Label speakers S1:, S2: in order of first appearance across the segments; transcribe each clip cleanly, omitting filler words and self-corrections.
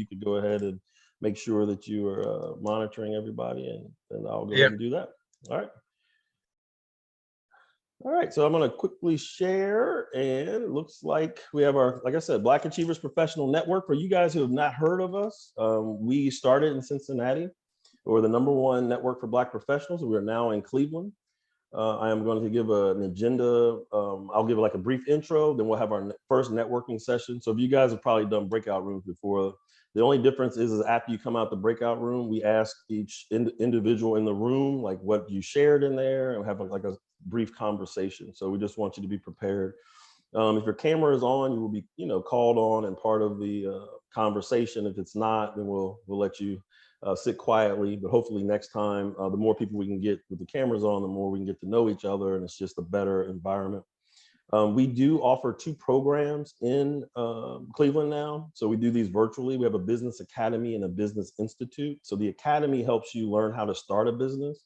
S1: you could go ahead and make sure that you are monitoring everybody, and I'll go
S2: Yeah.
S1: ahead and do that. All right. All right, so I'm going to quickly share, and it looks like we have our, like I said, Black Achievers Professional Network. For you guys who have not heard of us, we started in Cincinnati. We're the #1 network for Black professionals. We are now in Cleveland. I am going to give an agenda. I'll give like a brief intro, then we'll have our first networking session. So if you guys have probably done breakout rooms before, the only difference is after you come out the breakout room, we ask each individual in the room, like what you shared in there, and have like a brief conversation. So we just want you to be prepared. If your camera is on, you will be, called on and part of the conversation. If it's not, then we'll let you sit quietly. But hopefully next time, the more people we can get with the cameras on, the more we can get to know each other, and it's just a better environment. We do offer 2 programs in Cleveland now. So we do these virtually. We have a business academy and a business institute. So the academy helps you learn how to start a business,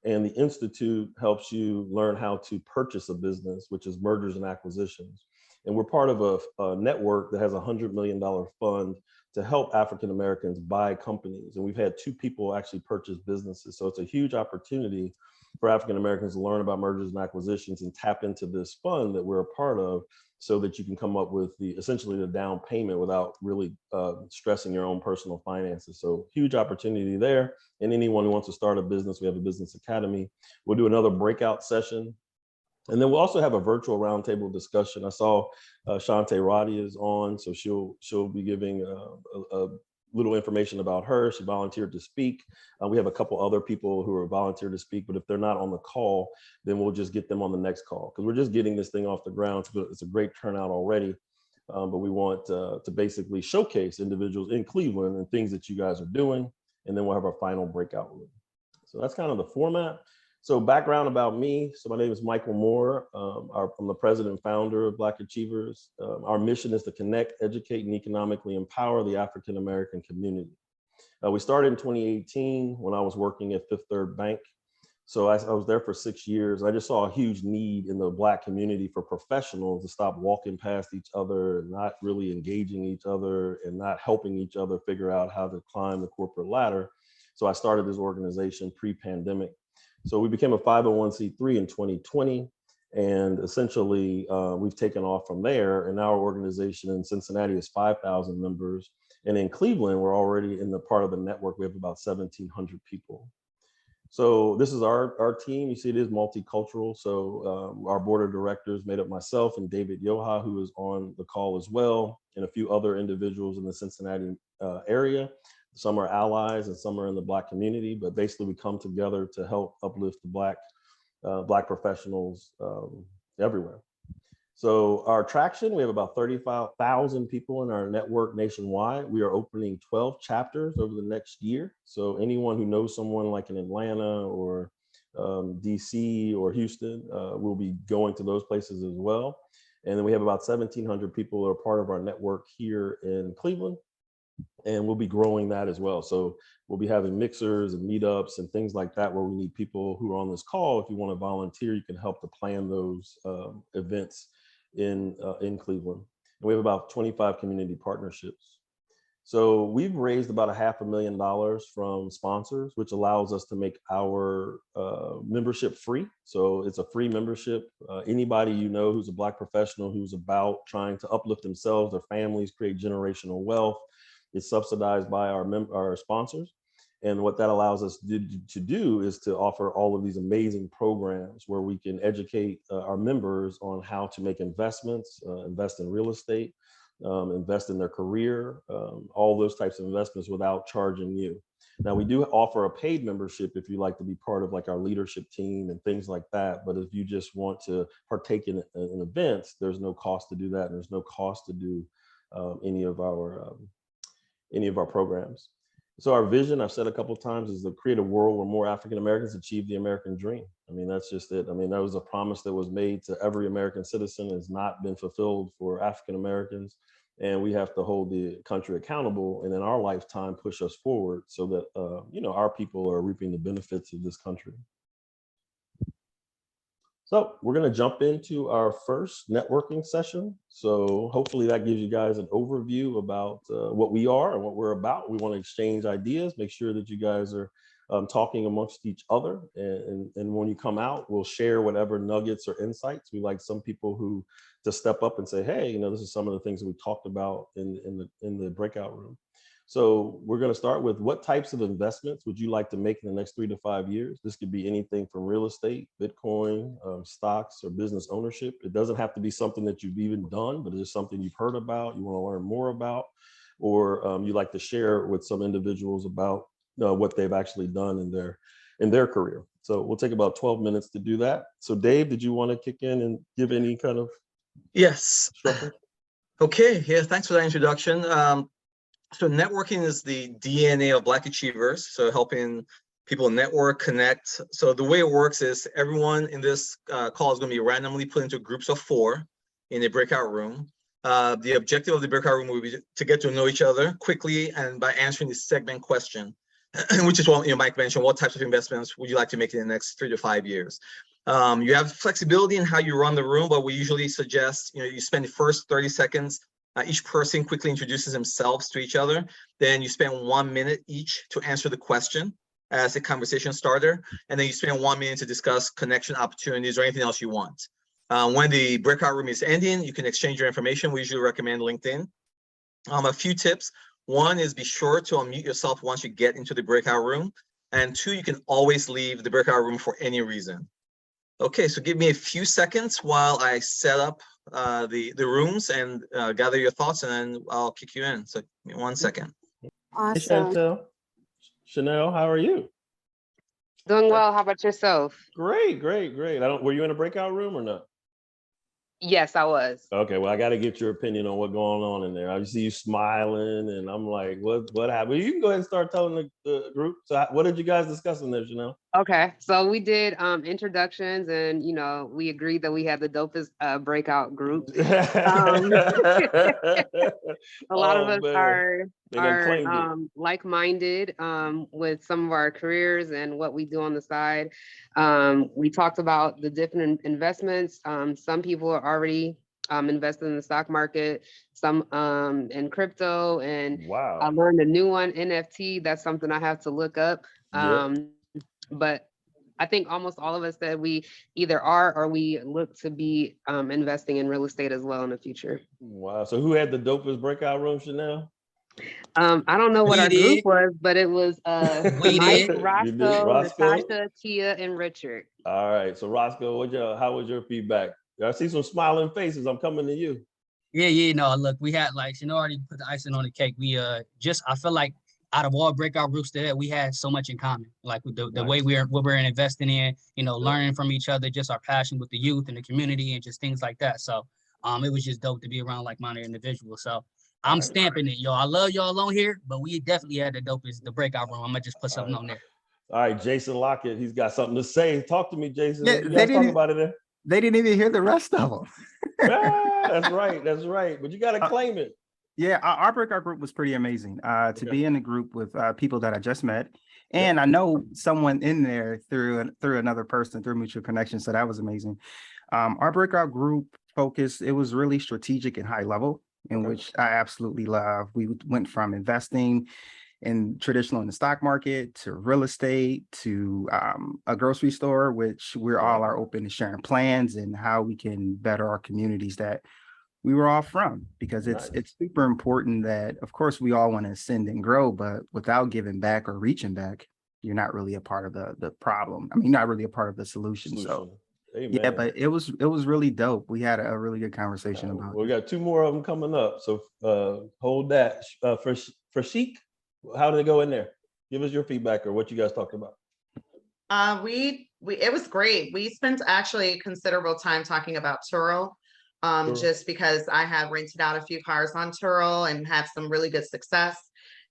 S1: and the institute helps you learn how to purchase a business, which is mergers and acquisitions. And we're part of a network that has a $100 million fund to help African Americans buy companies. And we've had 2 people actually purchase businesses. So it's a huge opportunity for African Americans to learn about mergers and acquisitions and tap into this fund that we're a part of, so that you can come up with essentially the down payment without really stressing your own personal finances. So huge opportunity there. And anyone who wants to start a business, we have a business academy. We'll do another breakout session. And then we'll also have a virtual roundtable discussion. I saw Shante Roddy is on, so she'll be giving a little information about her. She volunteered to speak. We have a couple other people who are volunteered to speak, but if they're not on the call, then we'll just get them on the next call, because we're just getting this thing off the ground. It's a great turnout already, but we want to basically showcase individuals in Cleveland and things that you guys are doing, and then we'll have our final breakout room. So that's kind of the format. So background about me. So my name is Michael Moore. I'm the president and founder of Black Achievers. Our mission is to connect, educate, and economically empower the African American community. We started in 2018 when I was working at Fifth Third Bank. So I was there for 6 years. I just saw a huge need in the Black community for professionals to stop walking past each other and not really engaging each other and not helping each other figure out how to climb the corporate ladder. So I started this organization pre-pandemic. So we became a 501c3 in 2020, and essentially we've taken off from there. And our organization in Cincinnati is 5,000 members. And in Cleveland, we're already in the part of the network. We have about 1,700 people. So this is our team. You see, it is multicultural. So our board of directors made up myself and David Yoha, who is on the call as well, and a few other individuals in the Cincinnati area. Some are allies and some are in the Black community, but basically we come together to help uplift the Black professionals everywhere. So our traction, we have about 35,000 people in our network nationwide. We are opening 12 chapters over the next year. So anyone who knows someone like in Atlanta or DC or Houston, we'll be going to those places as well. And then we have about 1,700 people who are part of our network here in Cleveland. And we'll be growing that as well. So we'll be having mixers and meetups and things like that, where we need people who are on this call. If you want to volunteer, you can help to plan those events in Cleveland. And we have about 25 community partnerships. So we've raised about $500,000 from sponsors, which allows us to make our membership free. So it's a free membership. Anybody you know who's a Black professional who's about trying to uplift themselves, their families, create generational wealth, is subsidized by our sponsors. And what that allows us to do is to offer all of these amazing programs where we can educate our members on how to make investments, invest in real estate, invest in their career, all those types of investments without charging you. Now, we do offer a paid membership if you like to be part of like our leadership team and things like that. But if you just want to partake in events, there's no cost to do that. And there's no cost to do any of our programs. So our vision, I've said a couple of times, is to create a world where more African Americans achieve the American dream. I mean, that's just it. I mean, that was a promise that was made to every American citizen, has not been fulfilled for African Americans. And we have to hold the country accountable and in our lifetime push us forward so that, our people are reaping the benefits of this country. So we're going to jump into our first networking session. So hopefully that gives you guys an overview about what we are and what we're about. We want to exchange ideas, make sure that you guys are talking amongst each other. And when you come out, we'll share whatever nuggets or insights. We like some people who to step up and say, hey, you know, this is some of the things that we talked about in the breakout room. So we're going to start with what types of investments would you like to make in the next 3 to 5 years? This could be anything from real estate, Bitcoin, stocks, or business ownership. It doesn't have to be something that you've even done, but it's something you've heard about, you want to learn more about, or you like to share with some individuals about what they've actually done in their career. So we'll take about 12 minutes to do that. So Dave, did you want to kick in and give any kind of
S2: Yes.
S1: structure?
S2: Okay. Yeah. Thanks for that introduction. So networking is the DNA of Black Achievers. So helping people network, connect. So the way it works is everyone in this call is going to be randomly put into groups of 4 in a breakout room. The objective of the breakout room will be to get to know each other quickly and by answering the segment question, which is what Mike mentioned, what types of investments would you like to make in the next 3 to 5 years? You have flexibility in how you run the room, but we usually suggest you spend the first 30 seconds. Each person quickly introduces themselves to each other. Then you spend 1 minute each to answer the question as a conversation starter. And then you spend 1 minute to discuss connection opportunities or anything else you want. When the breakout room is ending, you can exchange your information. We usually recommend LinkedIn. A few tips. 1 is be sure to unmute yourself once you get into the breakout room. And 2, you can always leave the breakout room for any reason. Okay, so give me a few seconds while I set up the rooms and gather your thoughts, and then I'll kick you in. So give me 1 second.
S3: Awesome.
S1: Hey, Chanel, how are you?
S3: Doing well. How about yourself?
S1: Great. Were you in a breakout room or not?
S3: Yes, I was.
S1: Okay, well, I got to get your opinion on what's going on in there. I see you smiling, and I'm like, what happened? You can go ahead and start telling the group. So what did you guys discuss in there, Chanel?
S3: Okay, so we did introductions, and we agreed that we had the dopest breakout group. A lot of us are like-minded with some of our careers and what we do on the side. We talked about the different investments. Some people are already invested in the stock market, some in crypto, and
S1: wow.
S3: I learned a new one, NFT. That's something I have to look up. But I think almost all of us said we either are or we look to be investing in real estate as well in the future.
S1: Wow. So who had the dopest breakout room, Chanel?
S3: I don't know what our group was, but it was Mike, Roscoe, Natasha, Tia, and Richard.
S1: All right. So Roscoe, how was your feedback? I see some smiling faces. I'm coming to you.
S4: Yeah. No, look, we had already put the icing on the cake. We I feel like out of all breakout groups that we had so much in common, like with the way what we're investing in, learning from each other, just our passion with the youth and the community and just things like that. So it was just dope to be around like-minded individuals. So I'm stamping it, yo. I love y'all on here, but we definitely had the breakout room. I'm gonna just put something on there.
S1: All right, Jason Lockett, he's got something to say. Talk to me, Jason. What you guys talking about in there?
S5: They didn't even hear the rest of them.
S1: That's right. But you got to claim it.
S5: Yeah, our breakout group was pretty amazing. To be in a group with people that I just met, and I know someone in there through another person through mutual connection. So that was amazing. Our breakout group focus, it was really strategic and high level, in which I absolutely love. We went from investing in the stock market to real estate to a grocery store, which we're all are open to sharing plans and how we can better our communities that we were all from, because it's super important that, of course, we all want to ascend and grow, but without giving back or reaching back, you're not really a part of the problem. I mean, not really a part of the solution. So Amen. Yeah, but it was really dope. We had a really good conversation about it.
S1: We got 2 more of them coming up. So hold that. For Sheik, how did it go in there? Give us your feedback or what you guys talked about.
S6: It was great. We spent actually considerable time talking about Turo. Just because I have rented out a few cars on Turo and had some really good success.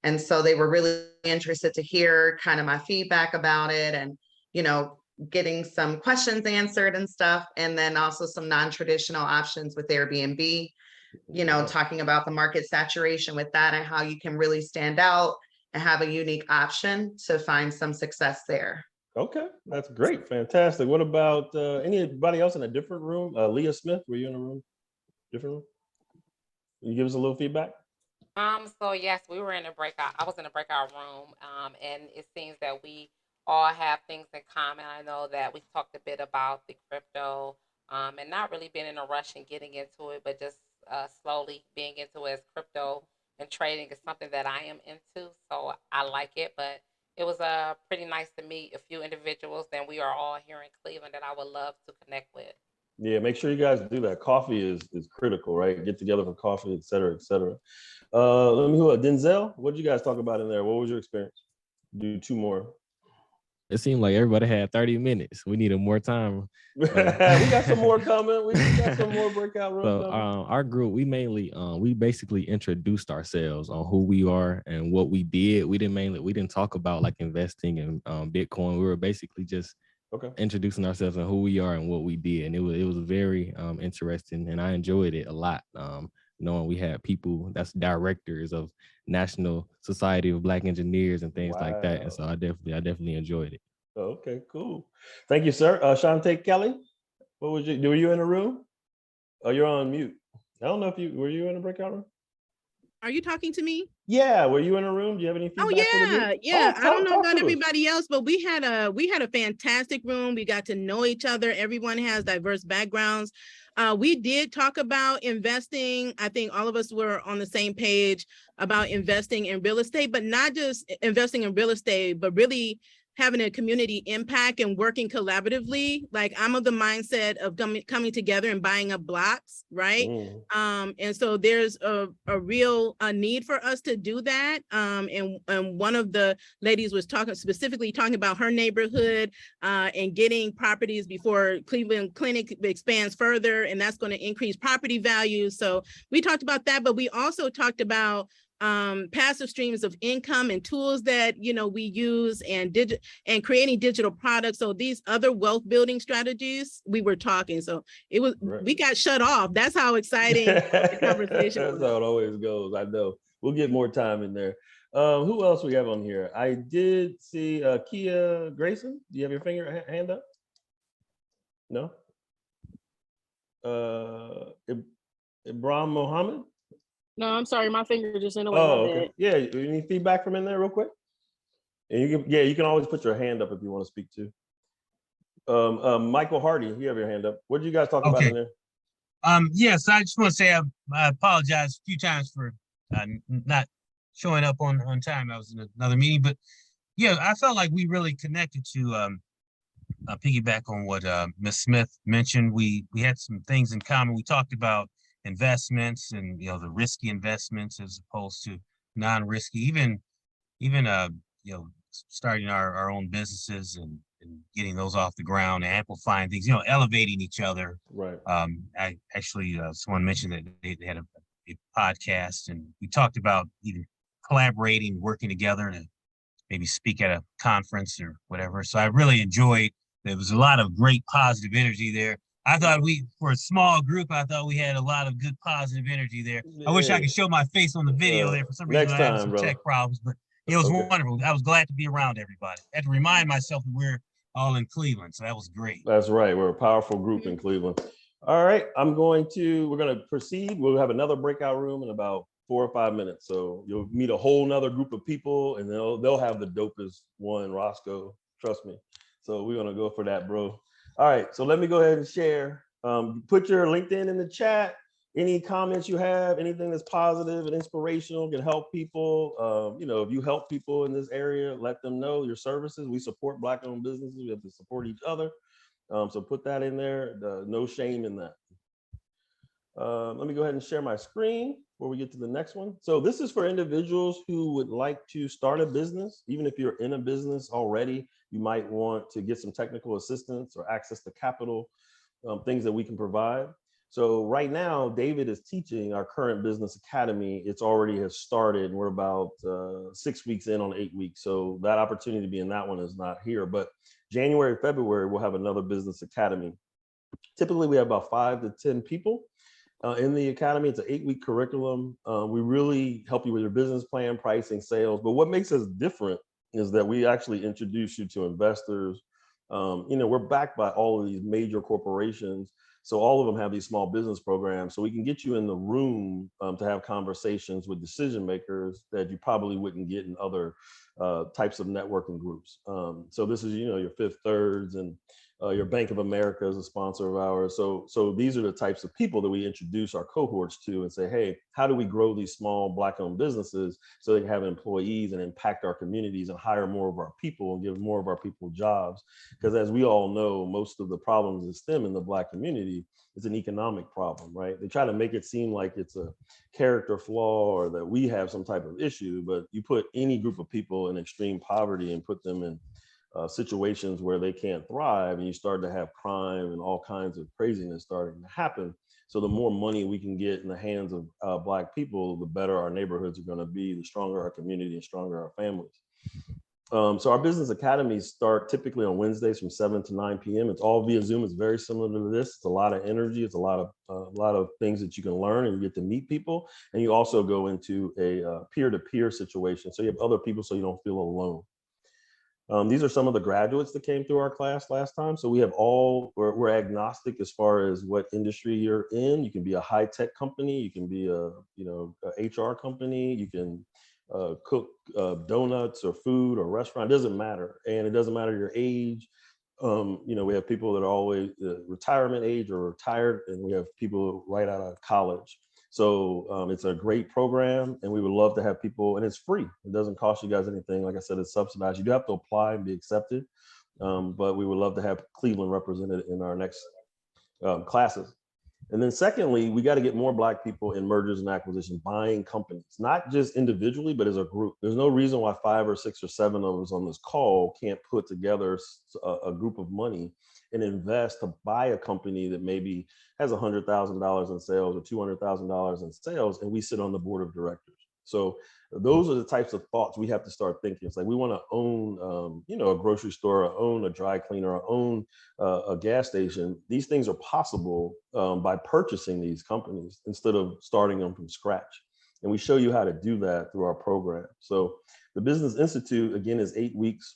S6: And so they were really interested to hear kind of my feedback about it and, getting some questions answered and stuff. And then also some non-traditional options with Airbnb, talking about the market saturation with that and how you can really stand out and have a unique option to find some success there.
S1: Okay, that's great, fantastic. What about anybody else in a different room? Leah Smith, were you in a room? Different room? Can you give us a little feedback?
S7: So yes, we were in a breakout. I was in a breakout room, and it seems that we all have things in common. I know that we talked a bit about the crypto, and not really being in a rush and getting into it, but just slowly being into it as crypto and trading is something that I am into. So I like it, but it was pretty nice to meet a few individuals, and we are all here in Cleveland that I would love to connect with.
S1: Yeah, make sure you guys do that. Coffee is critical, right? Get together for coffee, et cetera, et cetera. Let me hear Denzel. What did you guys talk about in there? What was your experience? Do two more.
S8: It seemed like everybody had 30 minutes. We needed more time.
S1: We got some more coming. We got some more breakout rooms
S8: So
S1: coming.
S8: our group, we basically introduced ourselves on who we are and what we did. We didn't talk about like investing in Bitcoin. We were basically just
S1: Okay.
S8: introducing ourselves and who we are and what we did. And it was very interesting, and I enjoyed it a lot. Knowing we had people that's directors of National Society of Black Engineers and things like that. And so I definitely enjoyed it.
S1: Okay, cool. Thank you, sir. Shantae Kelly, were you in a room? Oh, you're on mute. I don't know if were you in a breakout room?
S9: Are you talking to me?
S1: Yeah, were you in a room? Do you have any feedback?
S9: Oh
S1: for the group?
S9: yeah.
S1: Oh,
S9: I don't know
S1: talk
S9: about
S1: to us.
S9: everybody else, but we had a fantastic room. We got to know each other. Everyone has diverse backgrounds. We did talk about investing. I think all of us were on the same page about investing in real estate, but not just investing in real estate, but really having a community impact and working collaboratively. Like I'm of the mindset of coming together and buying up blocks, right? And so there's a real need for us to do that. And one of the ladies was specifically talking about her neighborhood and getting properties before Cleveland Clinic expands further, and that's going to increase property values. So we talked about that, but we also talked about passive streams of income and tools that we use and creating digital products. So these other wealth building strategies we were talking. So it was we got shut off. That's how exciting the conversation was.
S1: That's how it always goes. I know. We'll get more time in there. Who else we have on here? I did see Kia Grayson. Do you have your hand up? No. Ibrahim Mohammed.
S10: No, I'm sorry, my finger just in the way.
S1: Oh, okay. Yeah, any feedback from in there real quick? And you can always put your hand up if you want to speak too. Michael Hardy, you have your hand up. What did you guys talk about in there?
S11: Yes, I just want to say I apologize a few times for not showing up on time. I was in another meeting, but yeah, I felt like we really connected to piggyback on what Ms. Smith mentioned. We had some things in common. We talked about investments and the risky investments as opposed to non-risky, even starting our own businesses and getting those off the ground, and amplifying things, elevating each other.
S1: Right.
S11: I actually someone mentioned that they had a podcast, and we talked about either collaborating, working together to maybe speak at a conference or whatever. So I really enjoyed. There was a lot of great positive energy there. I thought for a small group, I thought we had a lot of good positive energy there. Yeah. I wish I could show my face on the video there. For some reason, I had some tech problems, but it was wonderful. I was glad to be around everybody. I had to remind myself that we're all in Cleveland, so that was great.
S1: That's right. We're a powerful group in Cleveland. All right, we're going to proceed. We'll have another breakout room in about 4 or 5 minutes. So you'll meet a whole nother group of people, and they'll have the dopest one, Roscoe. Trust me. So we're gonna go for that, bro. All right, so let me go ahead and share. Put your LinkedIn in the chat. Any comments you have, anything that's positive and inspirational can help people. If you help people in this area, let them know your services. We support Black-owned businesses. We have to support each other. So put that in there. No shame in that. Let me go ahead and share my screen before we get to the next one. So this is for individuals who would like to start a business. Even if you're in a business already, you might want to get some technical assistance or access to capital, things that we can provide. So right now, David is teaching our current business academy. It's already has started. We're about 6 weeks in on 8 weeks. So that opportunity to be in that one is not here, but January, February, we'll have another business academy. Typically we have about 5 to 10 people in the academy. It's an 8-week curriculum. We really help you with your business plan, pricing, sales, but what makes us different is that we actually introduce you to investors. We're backed by all of these major corporations. So all of them have these small business programs. So we can get you in the room to have conversations with decision makers that you probably wouldn't get in other types of networking groups. So this is, your Fifth Thirds and your Bank of America is a sponsor of ours. So these are the types of people that we introduce our cohorts to and say, hey, how do we grow these small Black-owned businesses so they can have employees and impact our communities and hire more of our people and give more of our people jobs? Because as we all know, most of the problems that stem in the Black community is an economic problem, right? They try to make it seem like it's a character flaw or that we have some type of issue, but you put any group of people in extreme poverty and put them in situations where they can't thrive, and you start to have crime and all kinds of craziness starting to happen. So the more money we can get in the hands of Black people, the better our neighborhoods are going to be, the stronger our community and stronger our families. So our business academies start typically on Wednesdays from 7 to 9 p.m. It's all via Zoom. It's very similar to this. It's a lot of energy. It's a lot of things that you can learn, and you get to meet people. And you also go into a peer-to-peer situation. So you have other people so you don't feel alone. These are some of the graduates that came through our class last time. So we have we're agnostic as far as what industry you're in. You can be a high-tech company. You can be a HR company. You can cook donuts or food or restaurant. It doesn't matter. And it doesn't matter your age. We have people that are always retirement age or retired, and we have people right out of college. So it's a great program, and we would love to have people, and it's free. It doesn't cost you guys anything. Like I said, it's subsidized. You do have to apply and be accepted, but we would love to have Cleveland represented in our next classes. And then secondly, we got to get more Black people in mergers and acquisitions, buying companies, not just individually, but as a group. There's no reason why 5 or 6 or 7 of us on this call can't put together a group of money and invest to buy a company that maybe has $100,000 in sales or $200,000 in sales, and we sit on the board of directors. So those are the types of thoughts we have to start thinking. It's like we want to own, a grocery store, or own a dry cleaner, or own a gas station. These things are possible by purchasing these companies instead of starting them from scratch. And we show you how to do that through our program. So the Business Institute, again, is 8 weeks.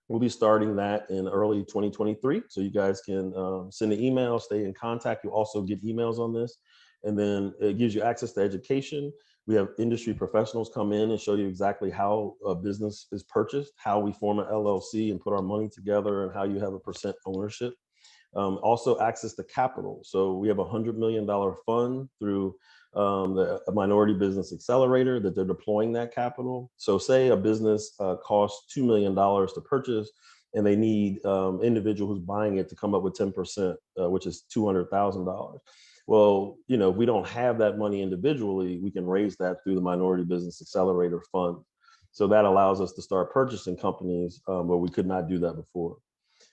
S1: We'll be starting that in early 2023. So you guys can send an email, stay in contact. You'll also get emails on this. And then it gives you access to education. We have industry professionals come in and show you exactly how a business is purchased, how we form an LLC and put our money together, and how you have a % ownership. Also access to capital. So we have a $100 million fund through the Minority Business Accelerator that they're deploying that capital. So say a business costs $2 million to purchase, and they need individual who's buying it to come up with 10%, which is $200,000. Well, if we don't have that money individually, we can raise that through the Minority Business Accelerator Fund. So that allows us to start purchasing companies where we could not do that before.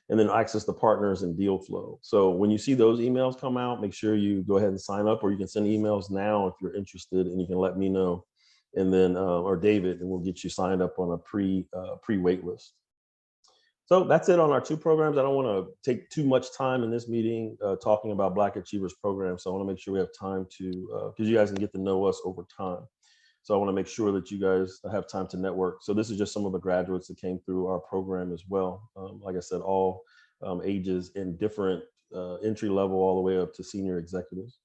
S1: And then access to partners and deal flow. So when you see those emails come out, make sure you go ahead and sign up, or you can send emails now if you're interested, and you can let me know, and then or David, and we'll get you signed up on a pre-wait list. So that's it on our 2 programs. I don't want to take too much time in this meeting talking about Black Achievers program. So I want to make sure we have time to, because you guys can get to know us over time. So I want to make sure that you guys have time to network. So this is just some of the graduates that came through our program as well. Like I said, all ages and different entry level all the way up to senior executives.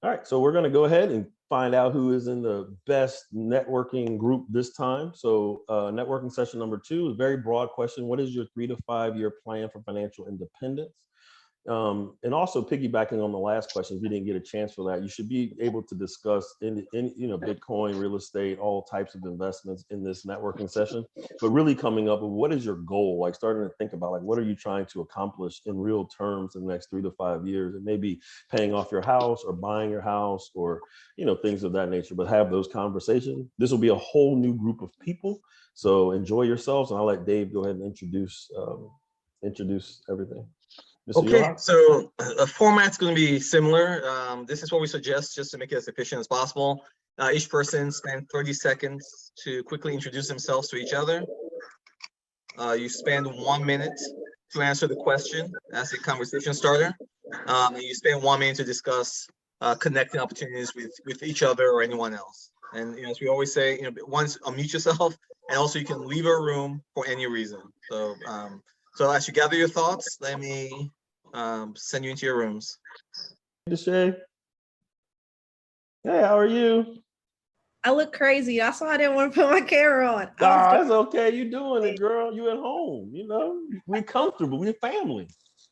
S1: All right, so we're going to go ahead and find out who is in the best networking group this time. So networking session number 2 is a very broad question. What is your 3 to 5 year plan for financial independence? And also piggybacking on the last question, if you didn't get a chance for that, you should be able to discuss Bitcoin, real estate, all types of investments in this networking session, but really coming up with what is your goal, like starting to think about like, what are you trying to accomplish in real terms in the next 3 to 5 years? It may be paying off your house or buying your house or, things of that nature, but have those conversations. This will be a whole new group of people. So enjoy yourselves. And I'll let Dave go ahead and introduce everything. Mr.
S2: Okay,
S1: Johan?
S2: so the format's going to be similar. This is what we suggest just to make it as efficient as possible. Each person spend 30 seconds to quickly introduce themselves to each other. You spend 1 minute to answer the question as a conversation starter. And you spend 1 minute to discuss connecting opportunities with each other or anyone else. And as we always say, once unmute yourself, And also you can leave a room for any reason. So, so as you gather your thoughts, let me send you into your rooms.
S1: Deshay. Hey, how are you?
S12: I look crazy. That's why I didn't want to put my camera on.
S1: Ah, it's okay. You doing it, girl. You at home. You know, we comfortable. We're family.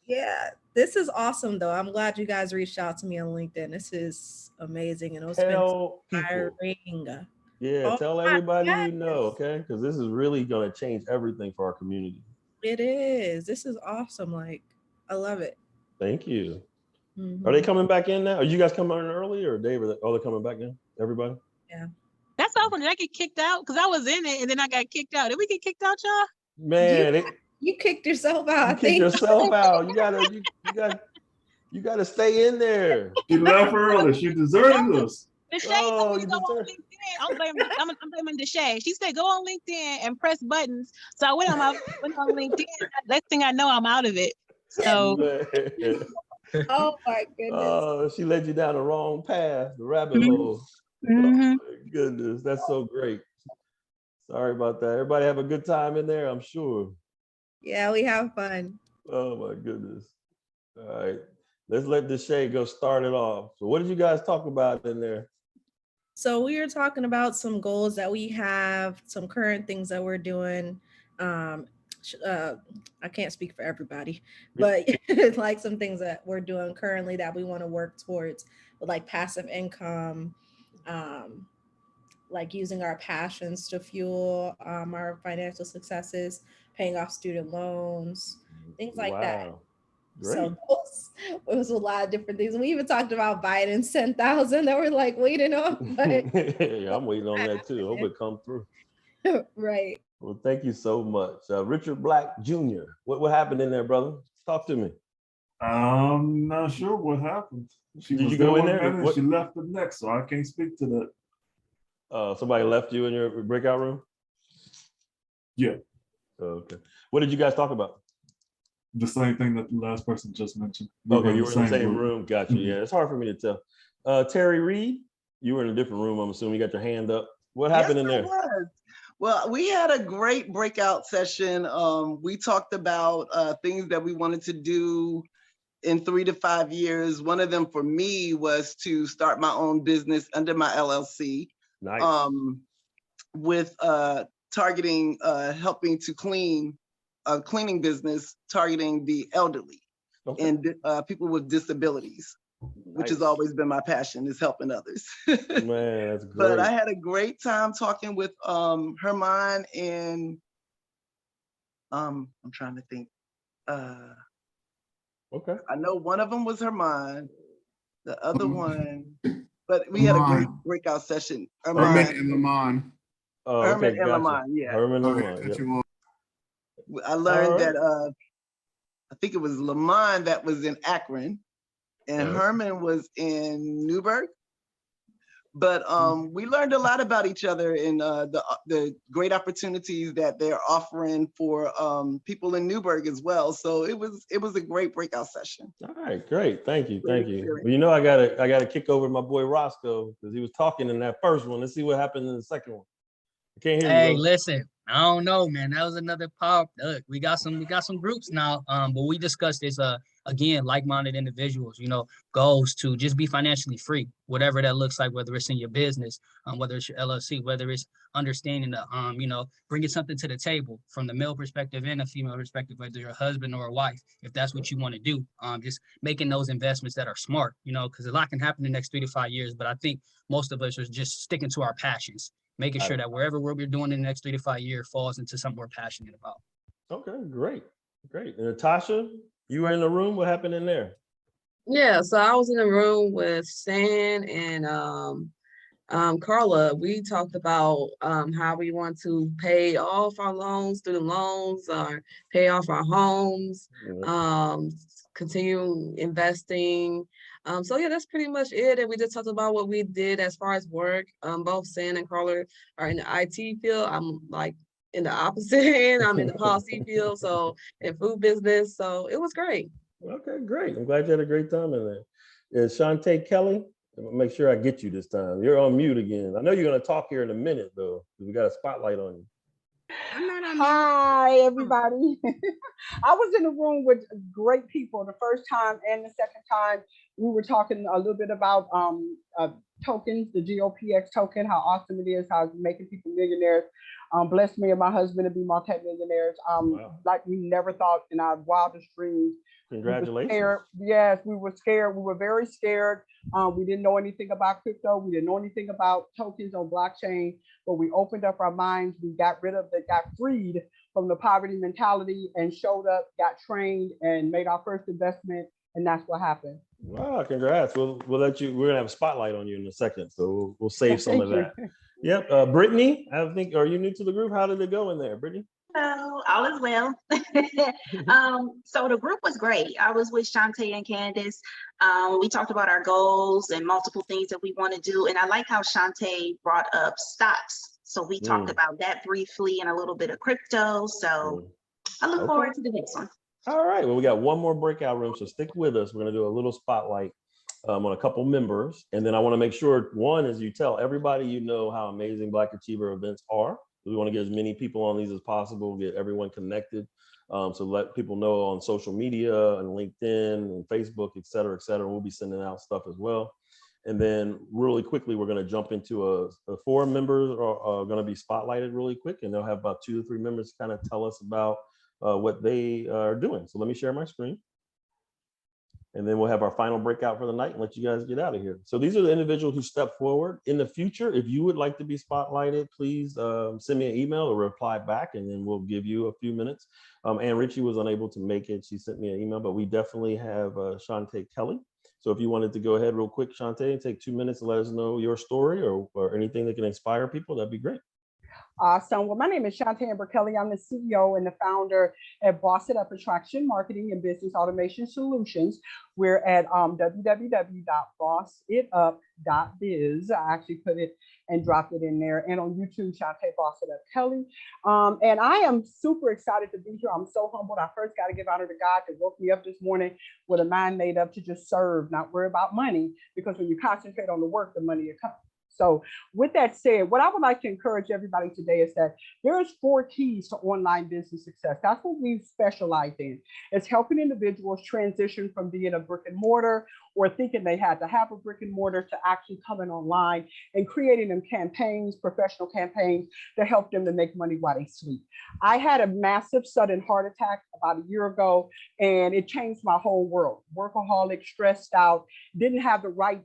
S12: Yeah, this is awesome though. I'm glad you guys reached out to me on LinkedIn. This is amazing and it's been
S1: Tell people.
S12: inspiring.
S1: Yeah,
S12: Oh
S1: tell
S12: my
S1: everybody you
S12: goodness.
S1: know, okay? Because this is really going to change everything for our community.
S12: It is. This is awesome. Like, I love it.
S1: Thank you. Are
S12: Mhm.
S1: they coming back in now? Are you guys coming in early or David? Oh, they're coming back in? Everybody?
S12: Yeah.
S10: That's awful. Did I get kicked out? Because I was in it and then I got kicked out. Did we get kicked out, y'all?
S1: Man,
S12: You kicked yourself out.
S1: you kick yourself out. You gotta stay in there.
S13: She left early. She deserved this.
S10: Deshay
S1: Oh,
S10: told me
S1: you
S10: to go on
S1: deserve-
S10: LinkedIn. I'm blaming Deshay. She said go on LinkedIn and press buttons. So I went on LinkedIn. Next thing I know, I'm out of it. So
S1: Man.
S12: Oh my goodness.
S1: Oh, she led you down the wrong path, the rabbit hole.
S10: mhm.
S1: Oh my goodness, that's so great. Sorry about that. Everybody have a good time in there, I'm sure.
S12: Yeah, we have fun.
S1: Oh my goodness. All right, let's let Deshay go start it off. So what did you guys talk about in there?
S12: So we were talking about some goals that we have, some current things that we're doing. I can't speak for everybody, but like some things that we're doing currently that we want to work towards, with like passive income, like using our passions to fuel our financial successes, paying off student loans, things like that.
S1: Wow. Great.
S12: So it was a lot of different things. We even talked about Biden's 10,000 that we're like waiting on, but
S1: Yeah, I'm waiting on that too. Hope it come through.
S12: right.
S1: Well, thank you so much. Richard Black Jr., what happened in there, brother? Talk to me.
S13: I'm not sure what happened. She
S1: Did
S13: was
S1: you go in
S13: one
S1: there?
S13: minute,
S1: What-
S13: she left the next, so I can't speak to that.
S1: Somebody left you in your breakout room?
S13: Yeah,
S1: Okay. What did you guys talk about?
S13: the same thing that the last person just mentioned. We
S1: Okay, you were in the same room. Gotcha.
S13: Mhm.
S1: Yeah, it's hard for me to tell. Terry Reed, you were in a different room, I'm assuming. You got your hand up. What happened in there?
S14: Was. Well, we had a great breakout session. We talked about things that we wanted to do in 3 to 5 years. One of them for me was to start my own business under my LLC.
S1: Nice.
S14: With targeting, helping to clean, a cleaning business targeting the elderly
S1: Okay.
S14: and people with disabilities, which has
S1: Nice.
S14: always been my passion, is helping others.
S1: Man, that's great.
S14: But I had a great time talking with Herman and I'm trying to think.
S1: Okay.
S14: I know one of them was Herman, the other one, but we had a great breakout session.
S15: Herman and Lamont.
S1: Oh,
S14: Herman
S1: okay,
S14: and
S1: gotcha.
S14: Lamont, yeah.
S1: Herman and
S15: Okay,
S1: Lamont,
S15: got
S1: yeah.
S15: you on.
S14: I learned
S1: Alright.
S14: that I think it was Lamont that was in Akron and
S1: Okay.
S14: Herman was in Newburgh. But we learned a lot about each other and the great opportunities that they're offering for people in Newburgh as well. So it was a great breakout session.
S1: All right, great. Thank you.
S14: Great
S1: Thank you.
S14: experience.
S1: Well, you know, I gotta kick over to my boy Roscoe because he was talking in that first one. Let's see what happened in the second one. I can't hear you.
S4: Hey,
S1: brother.
S4: listen, I don't know, man. That was another power. Look, we got some groups now. But we discussed this again, like-minded individuals, goals to just be financially free, whatever that looks like, whether it's in your business, whether it's your LLC, whether it's understanding the bringing something to the table from the male perspective and a female perspective, whether you're a husband or a wife, if that's what you want to do. Just making those investments that are smart, because a lot can happen in the next 3 to 5 years. But I think most of us are just sticking to our passions, making sure that wherever we're doing in the next 3 to 5 years falls into something we're passionate about.
S1: Okay, great. And Natasha, you were in the room. What happened in there?
S16: Yeah, so I was in the room with Stan and Carla. We talked about how we want to pay off our loans, student loans, or pay off our homes, continue investing. So yeah, that's pretty much it. And we just talked about what we did as far as work. Both Stan and Carla are in the IT field. I'm like in the opposite end. I'm in the policy field, so in food business. So it was great.
S1: Okay, great. I'm glad you had a great time in there. Is Shantae Kelly? Make sure I get you this time. You're on mute again. I know you're going to talk here in a minute, though, because we got a spotlight on you.
S9: I'm not on mute.
S17: Hi, everybody. I was in the room with great people the first time and the second time. We were talking a little bit about tokens, the GOPX token, how awesome it is, how it's making people millionaires. Blessed me and my husband to be multimillionaires.
S1: Wow.
S17: Like we never thought in our wildest dreams.
S1: Congratulations.
S17: Yes, we were scared. We were very scared. We didn't know anything about crypto. We didn't know anything about tokens on blockchain, but we opened up our minds. We got freed from the poverty mentality and showed up, got trained, and made our first investment. And that's what happened.
S1: Wow, congrats. We'll let you, we're gonna have a spotlight on you in a second. So we'll save some of
S17: Thank
S1: that. Yep. Brittany, I think, are you new to the group? How did it go in there, Brittany?
S18: Hello, all is well. So the group was great. I was with Shantae and Candace. We talked about our goals and multiple things that we want to do. And I like how Shantae brought up stocks. So we talked about that briefly and a little bit of crypto. So I look forward to the next one.
S1: All right. Well, we got one more breakout room, so stick with us. We're going to do a little spotlight on a couple members. And then I want to make sure, one, is you tell everybody you know how amazing Black Achiever events are. We want to get as many people on these as possible, get everyone connected. So let people know on social media and LinkedIn and Facebook, et cetera, et cetera. We'll be sending out stuff as well. And then really quickly, we're going to jump into a 4 members are going to be spotlighted really quick, and they'll have about 2 to 3 members kind of tell us about what they are doing. So let me share my screen. And then we'll have our final breakout for the night and let you guys get out of here. So these are the individuals who step forward. In the future, if you would like to be spotlighted, please send me an email or reply back, and then we'll give you a few minutes. Ann Ritchie was unable to make it. She sent me an email, but we definitely have Shantae Kelly. So if you wanted to go ahead real quick, Shantae, and take 2 minutes to let us know your story or anything that can inspire people, that'd be great.
S17: Awesome. Well, my name is Shantae Amber Kelly. I'm the CEO and the founder at Boss It Up Attraction Marketing and Business Automation Solutions. We're at www.bossitup.biz. I actually put it and dropped it in there. And on YouTube, Shantae Boss It Up Kelly. And I am super excited to be here. I'm so humbled. I first got to give honor to God that woke me up this morning with a mind made up to just serve, not worry about money, because when you concentrate on the work, the money will come. So with that said, what I would like to encourage everybody today is that there's 4 keys to online business success. That's what we specialize in. It's helping individuals transition from being a brick and mortar or thinking they had to have a brick and mortar to actually coming online and creating them campaigns, professional campaigns to help them to make money while they sleep. I had a massive sudden heart attack about a year ago, and it changed my whole world. Workaholic, stressed out, didn't have the right,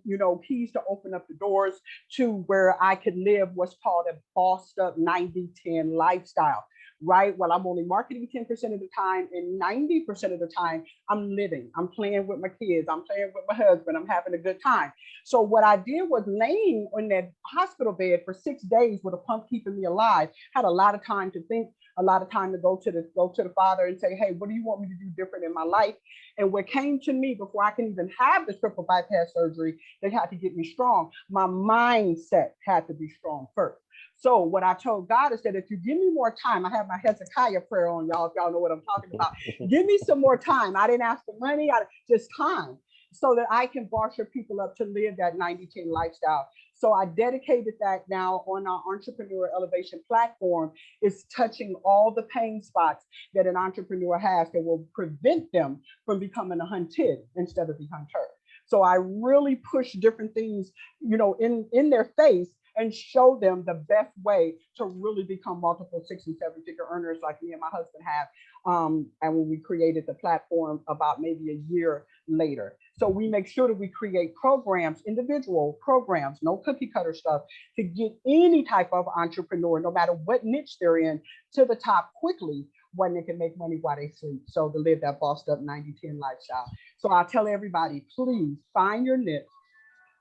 S17: keys to open up the doors to where I could live what's called a bossed up 90-10 lifestyle, right? Well, I'm only marketing 10% of the time, and 90% of the time I'm living. I'm playing with my kids. I'm playing with my husband. I'm having a good time. So what I did was laying on that hospital bed for 6 days with a pump keeping me alive. Had a lot of time to think, a lot of time to go to the Father and say, hey, what do you want me to do different in my life? And what came to me before I can even have the triple bypass surgery, they had to get me strong. My mindset had to be strong first. So what I told God is that if you give me more time, I have my Hezekiah prayer on, y'all, if y'all know what I'm talking about. Give me some more time. I didn't ask for money, just time, so that I can boss your people up to live that 90-10 lifestyle. So I dedicated that now on our Entrepreneur Elevation platform. Is touching all the pain spots that an entrepreneur has that will prevent them from becoming a hunted instead of the hunter. So I really push different things, in their face and show them the best way to really become multiple 6- and 7-figure earners like me and my husband have. And when we created the platform about maybe a year later. So we make sure that we create programs, individual programs, no cookie cutter stuff, to get any type of entrepreneur, no matter what niche they're in, to the top quickly when they can make money while they sleep. So to live that bossed up 90-10 lifestyle. So I tell everybody, please find your niche,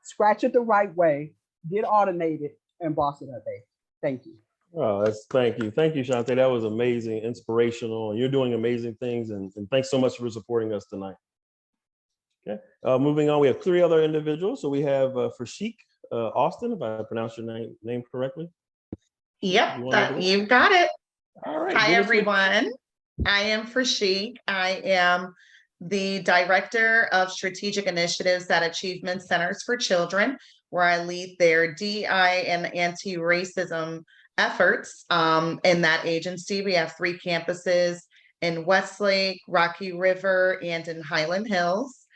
S17: scratch it the right way, get automated, and boss it up, babe. Thank you.
S1: Oh, thank you. Thank you, Shantae. That was amazing, inspirational, and you're doing amazing things. And thanks so much for supporting us tonight. Okay, moving on, we have 3 other individuals. So we have Farshik Austin, if I pronounced your name correctly.
S6: Yep, you've got it.
S1: All right.
S6: Hi, everyone. I am Farshik. I am the Director of Strategic Initiatives at Achievement Centers for Children, where I lead their DEI and anti-racism efforts in that agency. We have 3 campuses in Westlake, Rocky River, and in Highland Hills.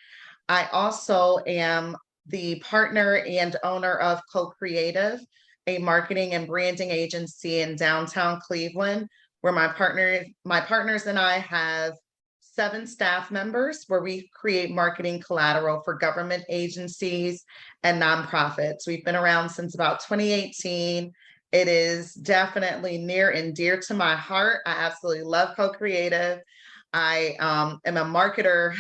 S6: I also am the partner and owner of Co-Creative, a marketing and branding agency in downtown Cleveland, where my partners and I have 7 staff members, where we create marketing collateral for government agencies and nonprofits. We've been around since about 2018. It is definitely near and dear to my heart. I absolutely love Co-Creative. I am a marketer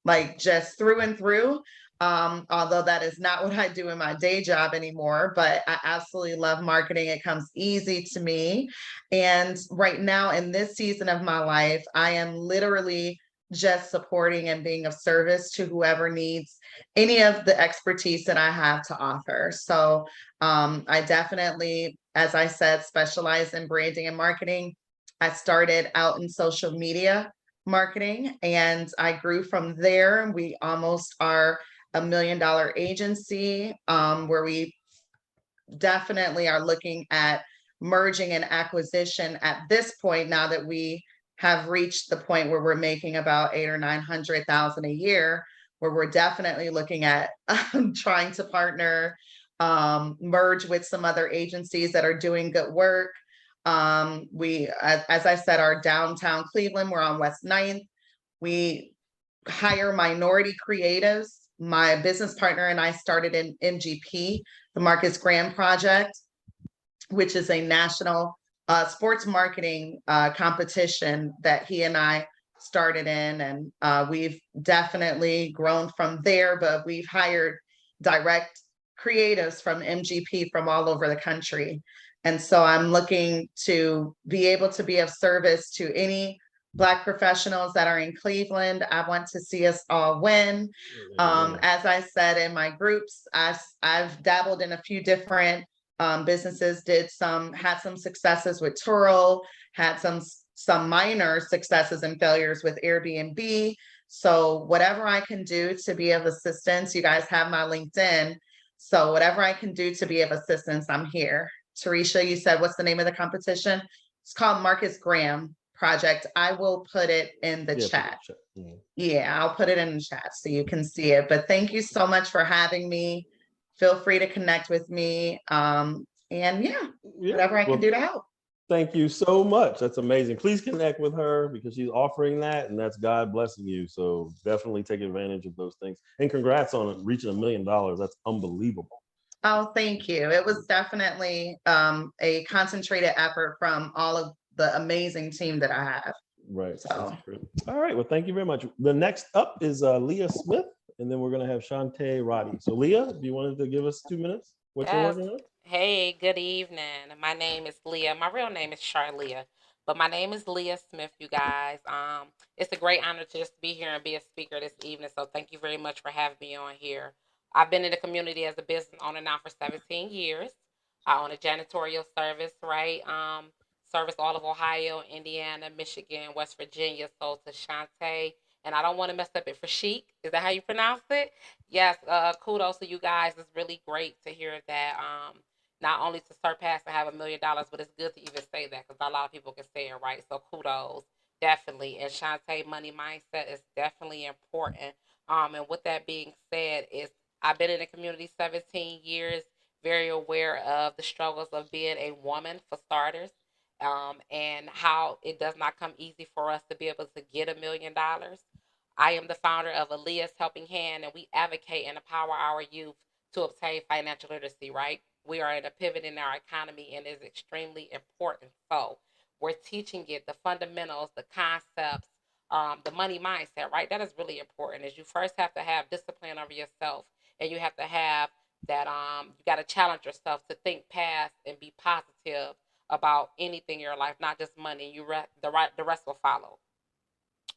S6: like just through and through. Although that is not what I do in my day job anymore, but I absolutely love marketing. It comes easy to me. And right now in this season of my life, I am literally just supporting and being of service to whoever needs any of the expertise that I have to offer. So I definitely, as I said, specialize in branding and marketing. I started out in social media marketing and I grew from there. We almost are $1 million agency where we definitely are looking at merging and acquisition at this point, now that we have reached the point where we're making about 800,000 or 900,000 a year, where we're definitely looking at trying to partner, merge with some other agencies that are doing good work. We, as I said, are downtown Cleveland, we're on West 9th. We hire minority creatives. My business partner and I started in MGP, the Marcus Graham Project, which is a national sports marketing competition that he and I started in. And we've definitely grown from there, but we've hired direct creatives from MGP from all over the country. And so I'm looking to be able to be of service to any Black professionals that are in Cleveland. I want to see us all win. As I said in my groups, I've dabbled in a few different businesses, had some successes with Turo, had some minor successes and failures with Airbnb. So whatever I can do to be of assistance, you guys have my LinkedIn. So whatever I can do to be of assistance, I'm here. Tarisha, you said, what's the name of the competition? It's called Marcus Graham Project. I will put it in the chat. Yeah, I'll put it in the chat so you can see it. But thank you so much for having me. Feel free to connect with me. And yeah, whatever I can do to help.
S1: Thank you so much. That's amazing. Please connect with her because she's offering that, and that's God blessing you. So definitely take advantage of those things. And congrats on reaching $1 million. That's unbelievable.
S6: Oh, thank you. It was definitely a concentrated effort from all of the amazing team that I have.
S1: Right.
S6: So.
S1: All right. Well, thank you very much. The next up is Leah Smith, and then we're going to have Shantae Roddy. So Leah, if you wanted to give us 2 minutes, what you're working on?
S7: Hey, good evening. My name is Leah. My real name is Charleah, but my name is Leah Smith, you guys. It's a great honor to just be here and be a speaker this evening. So thank you very much for having me on here. I've been in the community as a business owner now for 17 years. I own a janitorial service, right? Service all of Ohio, Indiana, Michigan, West Virginia. So to Shantae, and I don't want to mess up it for Chic. Is that how you pronounce it? Yes. Kudos to you guys. It's really great to hear that. Not only to surpass and have $1 million, but it's good to even say that because not a lot of people can say it, right? So kudos, definitely. And Shantae, money mindset is definitely important. And with that being said, I've been in the community 17 years, very aware of the struggles of being a woman for starters, and how it does not come easy for us to be able to get $1 million. I am the founder of Aaliyah's Helping Hand, and we advocate and empower our youth to obtain financial literacy, right? We are at a pivot in our economy and it's extremely important. So we're teaching it, the fundamentals, the concepts, the money mindset, right? That is really important. Is you first have to have discipline over yourself, and you have to have that you got to challenge yourself to think past and be positive about anything in your life, not just money. The rest will follow.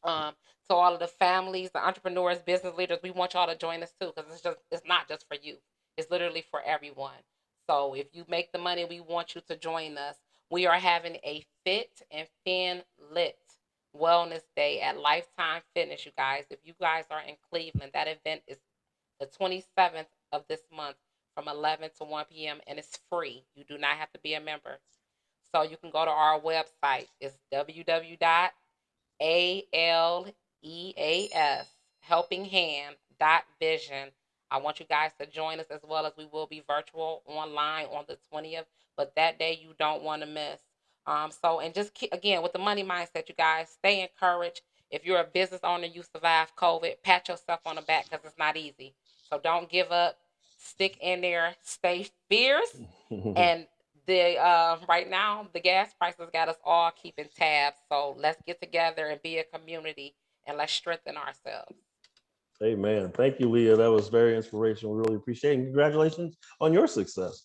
S7: So all of the families, the entrepreneurs, business leaders, we want y'all to join us too, because it's not just for you. It's literally for everyone. So if you make the money, we want you to join us. We are having a Fit and Fin Lit Wellness Day at Lifetime Fitness, you guys. If you guys are in Cleveland, that event is the 27th of this month from 11 to 1 p.m. and it's free. You do not have to be a member. So you can go to our website. It's www.aleas helpinghand.vision. I want you guys to join us, as well as we will be virtual online on the 20th, but that day you don't want to miss. So, and just keep, again, with the money mindset, you guys, stay encouraged. If you're a business owner, you survived COVID, pat yourself on the back, because it's not easy. So don't give up, stick in there, stay fierce. And right now, the gas prices got us all keeping tabs. So let's get together and be a community, and let's strengthen ourselves.
S1: Amen. Thank you, Leah. That was very inspirational. Really appreciate it. And congratulations on your success.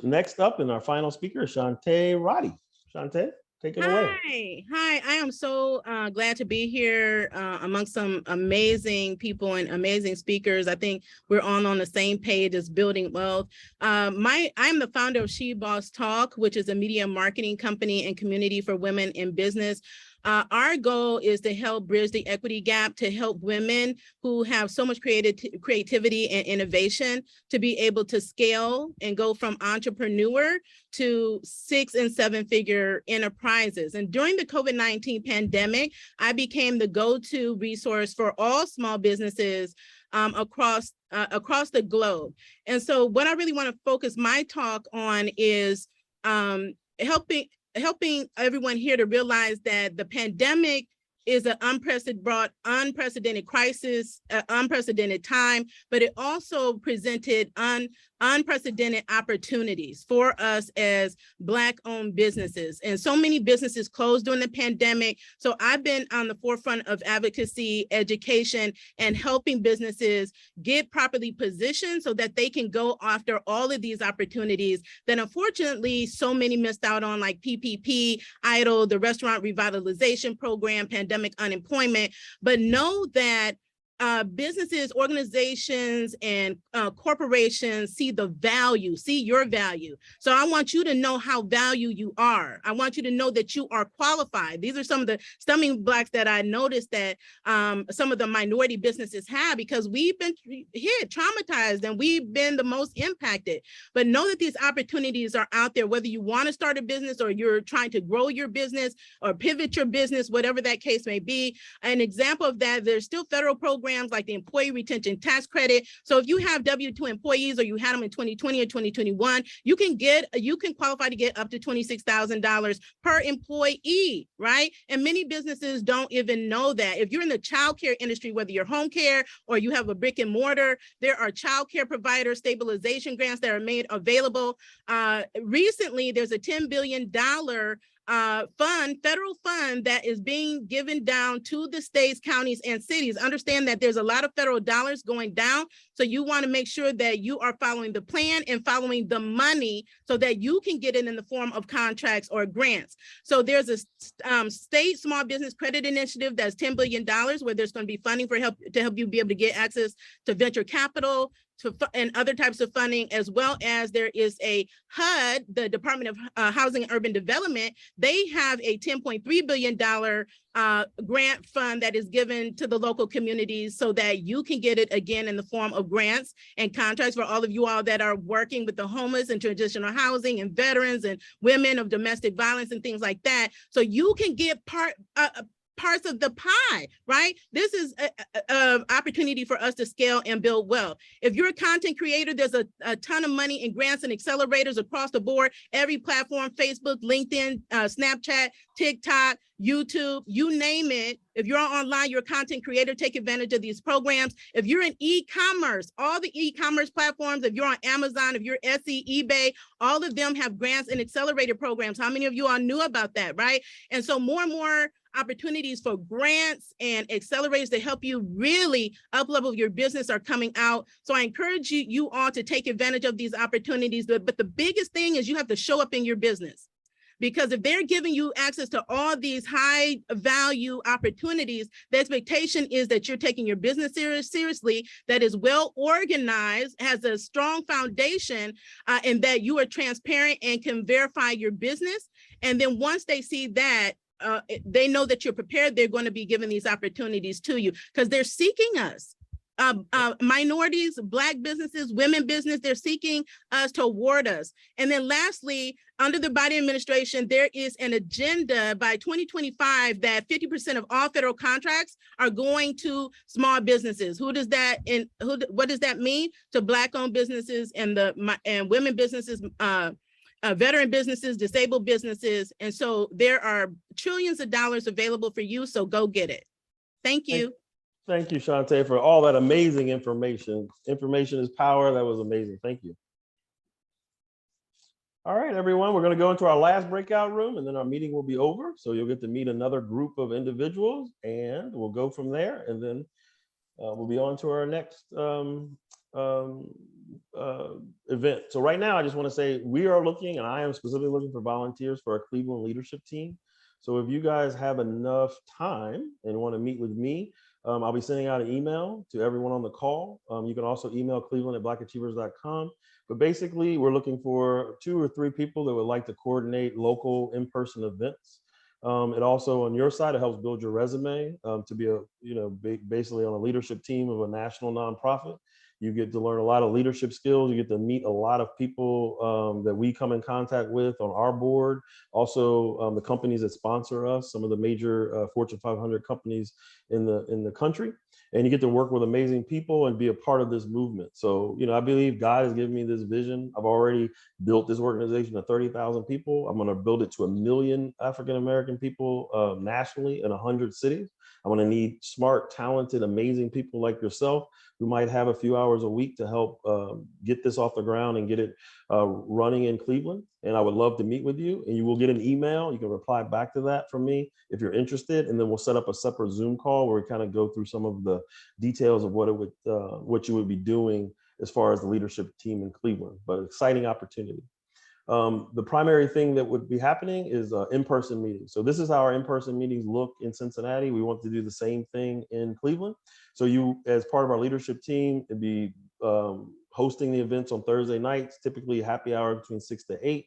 S1: Next up, and our final speaker is Shantae Roddy. Shantae, take it away.
S9: Hi. I am so glad to be here amongst some amazing people and amazing speakers. I think we're all on the same page as building wealth. I'm the founder of She Boss Talk, which is a media marketing company and community for women in business. Our goal is to help bridge the equity gap, to help women who have so much creativity and innovation to be able to scale and go from entrepreneur to 6- and 7-figure enterprises. And during the COVID-19 pandemic, I became the go-to resource for all small businesses across the globe. And so what I really want to focus my talk on is helping everyone here to realize that the pandemic is an unprecedented crisis, unprecedented time, but it also presented unprecedented opportunities for us as Black-owned businesses. And so many businesses closed during the pandemic. So I've been on the forefront of advocacy, education, and helping businesses get properly positioned so that they can go after all of these opportunities that unfortunately so many missed out on, like PPP, EIDL, the restaurant revitalization program, pandemic unemployment. But know that businesses, organizations, and corporations see the value, see your value. So I want you to know how valued you are. I want you to know that you are qualified. These are some of the stumbling blocks that I noticed that some of the minority businesses have, because we've been hit, traumatized, and we've been the most impacted. But know that these opportunities are out there, whether you want to start a business or you're trying to grow your business or pivot your business, whatever that case may be. An example of that, there's still federal programs like the Employee Retention Tax Credit. So if you have W-2 employees or you had them in 2020 or 2021, you can qualify to get up to $26,000 per employee, right? And many businesses don't even know that. If you're in the childcare industry, whether you're home care or you have a brick and mortar, there are childcare provider stabilization grants that are made available. Recently, there's a $10 billion federal fund that is being given down to the states, counties, and cities. Understand that there's a lot of federal dollars going down. So you want to make sure that you are following the plan and following the money so that you can get it in the form of contracts or grants. So there's a state small business credit initiative that's $10 billion, where there's going to be funding to help you be able to get access to venture capital, and other types of funding, as well as there is a HUD, the Department of Housing and Urban Development. They have a $10.3 billion grant fund that is given to the local communities so that you can get it again in the form of grants and contracts for all of you all that are working with the homeless and transitional housing and veterans and women of domestic violence and things like that. So you can get parts of the pie, right? This is an opportunity for us to scale and build wealth. If you're a content creator, there's a ton of money in grants and accelerators across the board, every platform, Facebook, LinkedIn, Snapchat, TikTok, YouTube, you name it. If you're online, you're a content creator, take advantage of these programs. If you're in e-commerce, all the e-commerce platforms, if you're on Amazon, if you're Etsy, eBay, all of them have grants and accelerator programs. How many of you all knew about that, right? And so more and more opportunities for grants and accelerators to help you really up-level your business are coming out. So I encourage you all to take advantage of these opportunities. But the biggest thing is you have to show up in your business. Because if they're giving you access to all these high value opportunities, the expectation is that you're taking your business seriously, that is well organized, has a strong foundation, and that you are transparent and can verify your business. And then once they see that, they know that you're prepared, they're going to be giving these opportunities to you because they're seeking us. minorities, Black businesses, women business, they're seeking us to award us. And then lastly, under the Biden administration, there is an agenda by 2025 that 50% of all federal contracts are going to small businesses. What does that mean to Black-owned businesses and women businesses, veteran businesses, disabled businesses? And so there are trillions of dollars available for you, so go get it. Thank you.
S1: Thank you, Shantae, for all that amazing information. Information is power. That was amazing. Thank you. All right, everyone, we're going to go into our last breakout room and then our meeting will be over. So you'll get to meet another group of individuals and we'll go from there. And then we'll be on to our next event. So right now, I just want to say we are looking, and I am specifically looking for volunteers for our Cleveland leadership team. So if you guys have enough time and want to meet with me, I'll be sending out an email to everyone on the call. You can also email cleveland@blackachievers.com. But basically, we're looking for 2 or 3 people that would like to coordinate local in-person events. It also, on your side, it helps build your resume to be basically on a leadership team of a national nonprofit. You get to learn a lot of leadership skills. You get to meet a lot of people that we come in contact with on our board. Also, the companies that sponsor us, some of the major Fortune 500 companies in the country. And you get to work with amazing people and be a part of this movement. So, I believe God has given me this vision. I've already built this organization to 30,000 people. I'm going to build it to 1 million African-American people nationally in 100 cities. I'm going to need smart, talented, amazing people like yourself who might have a few hours a week to help get this off the ground and get it running in Cleveland. And I would love to meet with you, and you will get an email. You can reply back to that from me if you're interested. And then we'll set up a separate Zoom call where we kind of go through some of the details of what you would be doing as far as the leadership team in Cleveland, but exciting opportunity. The primary thing that would be happening is in-person meetings. So this is how our in-person meetings look in Cincinnati. We want to do the same thing in Cleveland. So you, as part of our leadership team, would be hosting the events on Thursday nights, typically happy hour between 6 to 8,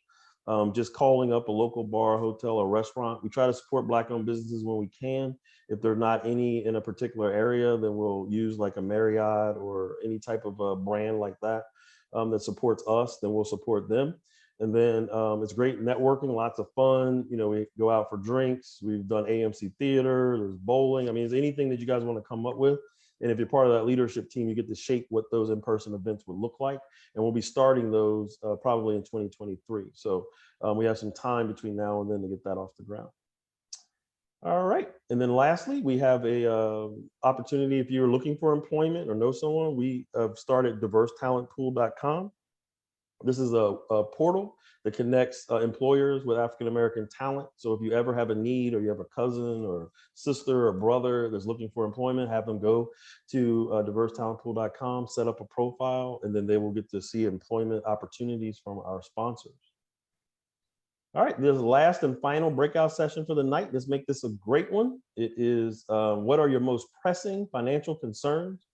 S1: just calling up a local bar, hotel, or restaurant. We try to support Black-owned businesses when we can. If there are not any in a particular area, then we'll use like a Marriott or any type of a brand like that that supports us, then we'll support them. And then it's great networking, lots of fun. We go out for drinks. We've done AMC theater, there's bowling. I mean, is anything that you guys want to come up with. And if you're part of that leadership team, you get to shape what those in-person events would look like. And we'll be starting those probably in 2023. So we have some time between now and then to get that off the ground. All right. And then lastly, we have a opportunity if you're looking for employment or know someone, we have started diversetalentpool.com. This is a portal that connects employers with African-American talent. So if you ever have a need, or you have a cousin or sister or brother that's looking for employment, have them go to diversetalentpool.com, set up a profile, and then they will get to see employment opportunities from our sponsors. All right, there's the last and final breakout session for the night. Let's make this a great one. It is what are your most pressing financial concerns?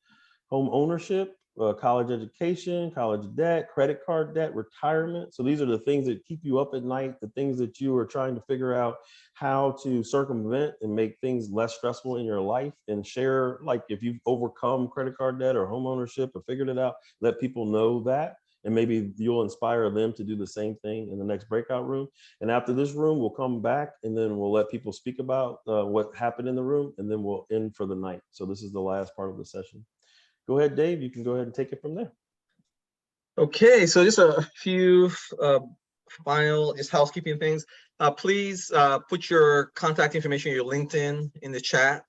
S1: Home ownership, college education, college debt, credit card debt, retirement. So these are the things that keep you up at night, the things that you are trying to figure out how to circumvent and make things less stressful in your life, and share, like if you've overcome credit card debt or home ownership or figured it out, let people know that. And maybe you'll inspire them to do the same thing in the next breakout room. And after this room, we'll come back and then we'll let people speak about what happened in the room, and then we'll end for the night. So this is the last part of the session. Go ahead, Dave, you can go ahead and take it from there.
S2: Okay, so just a few final housekeeping things. Please put your contact information, your LinkedIn in the chat.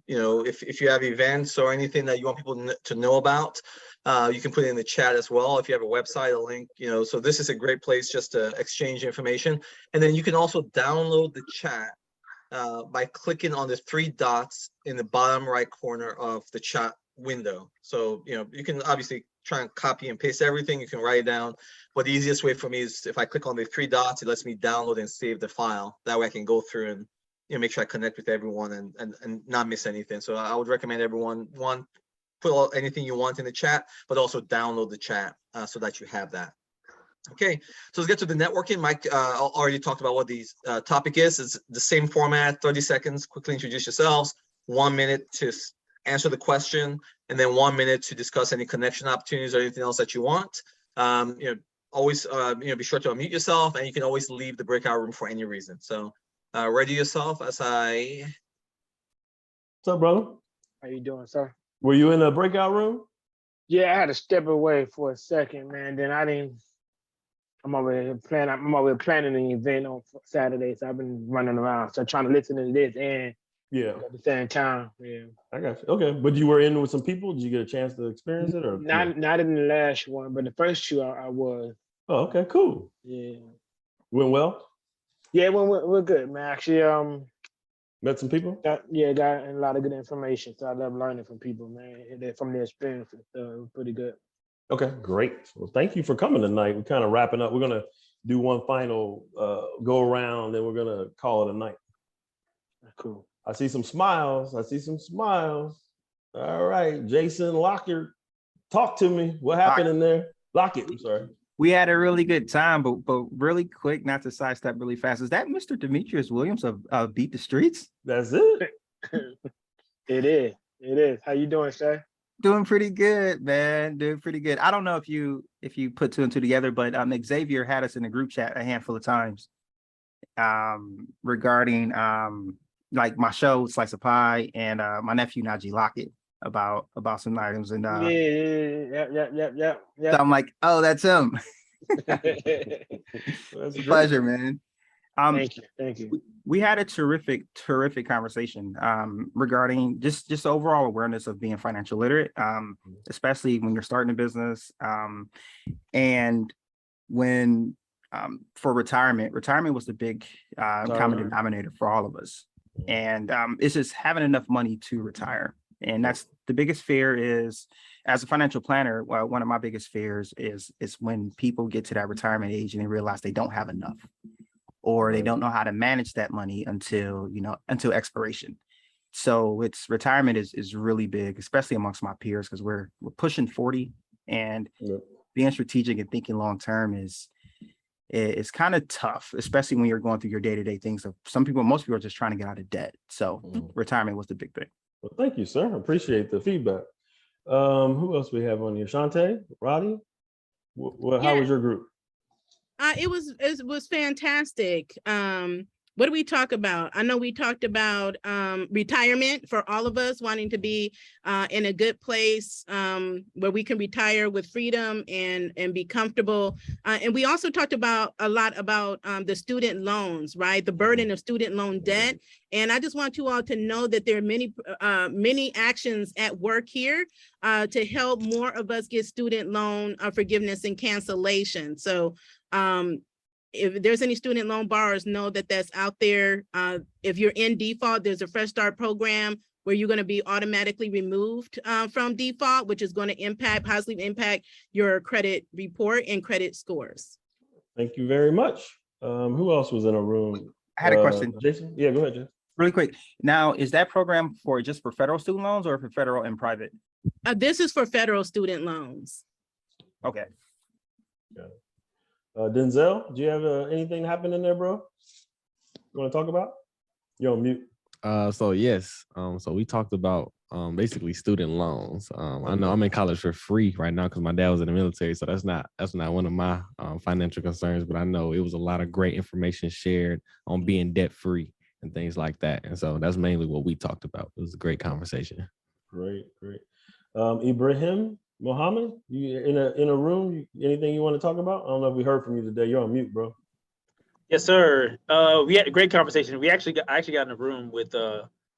S2: If you have events or anything that you want people to know about, you can put it in the chat as well. If you have a website, a link, so this is a great place just to exchange information. And then you can also download the chat by clicking on the 3 dots in the bottom right corner of the chat window. So, you can obviously try and copy and paste everything. You can write it down. But the easiest way for me is if I click on the 3 dots, it lets me download and save the file. That way I can go through and make sure I connect with everyone and not miss anything. So I would recommend everyone, one, put anything you want in the chat, but also download the chat so that you have that. Okay, so let's get to the networking. Mike already talked about what the topic is. It's the same format, 30 seconds, quickly introduce yourselves, 1 minute to answer the question, and then 1 minute to discuss any connection opportunities or anything else that you want. Always, be sure to unmute yourself, and you can always leave the breakout room for any reason. So ready yourself as I.
S1: What's up, brother?
S19: How you doing, sir?
S1: Were you in a breakout room?
S19: Yeah, I had to step away for a second, man. Then I'm over here planning an event on Saturday, so I've been running around, so trying to listen to this and at the same time. Yeah,
S1: I got you. Okay, but you were in with some people. Did you get a chance to experience it, or
S19: not in the last one, but the first two I was.
S1: Oh, okay, cool.
S19: Yeah,
S1: went well.
S19: Yeah, we're good, man. Actually,
S1: met some people.
S19: Got a lot of good information. So I love learning from people, man, and from their experiences. So it was pretty good.
S1: Okay, great. Well, thank you for coming tonight. We're kind of wrapping up. We're gonna do one final go around, then we're gonna call it a night.
S19: Cool.
S1: I see some smiles. All right, Jason Lockyer, talk to me. What happened in there? Lockett, I'm sorry.
S5: We had a really good time, but really quick, not to sidestep really fast. Is that Mr. Demetrius Williams of Beat the Streets?
S1: That's it.
S19: It is. How you doing, sir?
S5: Doing pretty good, man. Doing pretty good. I don't know if you put two and two together, but Xavier had us in the group chat a handful of times regarding like my show Slice of Pie and my nephew Najee Lockett about some items, and
S19: yeah.
S5: So I'm like, oh, that's him.
S1: That's
S5: pleasure, man.
S19: Thank you.
S5: We had a terrific conversation regarding just overall awareness of being financial literate, especially when you're starting a business, and when for retirement was the big common denominator for all of us, and it's just having enough money to retire. And that's the biggest fear is, as a financial planner, one of my biggest fears is when people get to that retirement age and they realize they don't have enough, or they don't know how to manage that money until expiration. So retirement is really big, especially amongst my peers, because we're pushing 40, and being strategic and thinking long term is kind of tough, especially when you're going through your day-to-day things. Of most people are just trying to get out of debt. So retirement was the big thing.
S1: Well, thank you, sir. I appreciate the feedback. Who else we have on here? Shantae, Roddy, how was your group?
S9: It was fantastic. What did we talk about? I know we talked about retirement for all of us, wanting to be in a good place where we can retire with freedom and be comfortable. And we also talked a lot about the student loans, right? The burden of student loan debt. And I just want you all to know that there are many actions at work here to help more of us get student loan forgiveness and cancellation. So if there's any student loan borrowers, know that that's out there. If you're in default, there's a Fresh Start program where you're going to be automatically removed from default, which is going to positively impact your credit report and credit scores.
S1: Thank you very much. Who else was in a room?
S5: I had a question.
S1: Jason? Yeah, go ahead, Jason.
S5: Really quick. Now, is that program just for federal student loans or for federal and private?
S9: This is for federal student loans.
S5: Okay.
S1: Denzel, do you have anything happen in there, bro? You want to talk about? You're on mute.
S8: So yes. So we talked about basically student loans. I know I'm in college for free right now because my dad was in the military, so that's not one of my financial concerns. But I know it was a lot of great information shared on being debt free and things like that. And so that's mainly what we talked about. It was a great conversation.
S1: Great. Ibrahim Mohammed, you in a room? Anything you want to talk about? I don't know if we heard from you today. You're on mute, bro.
S20: Yes, sir. We had a great conversation. I actually got in a room with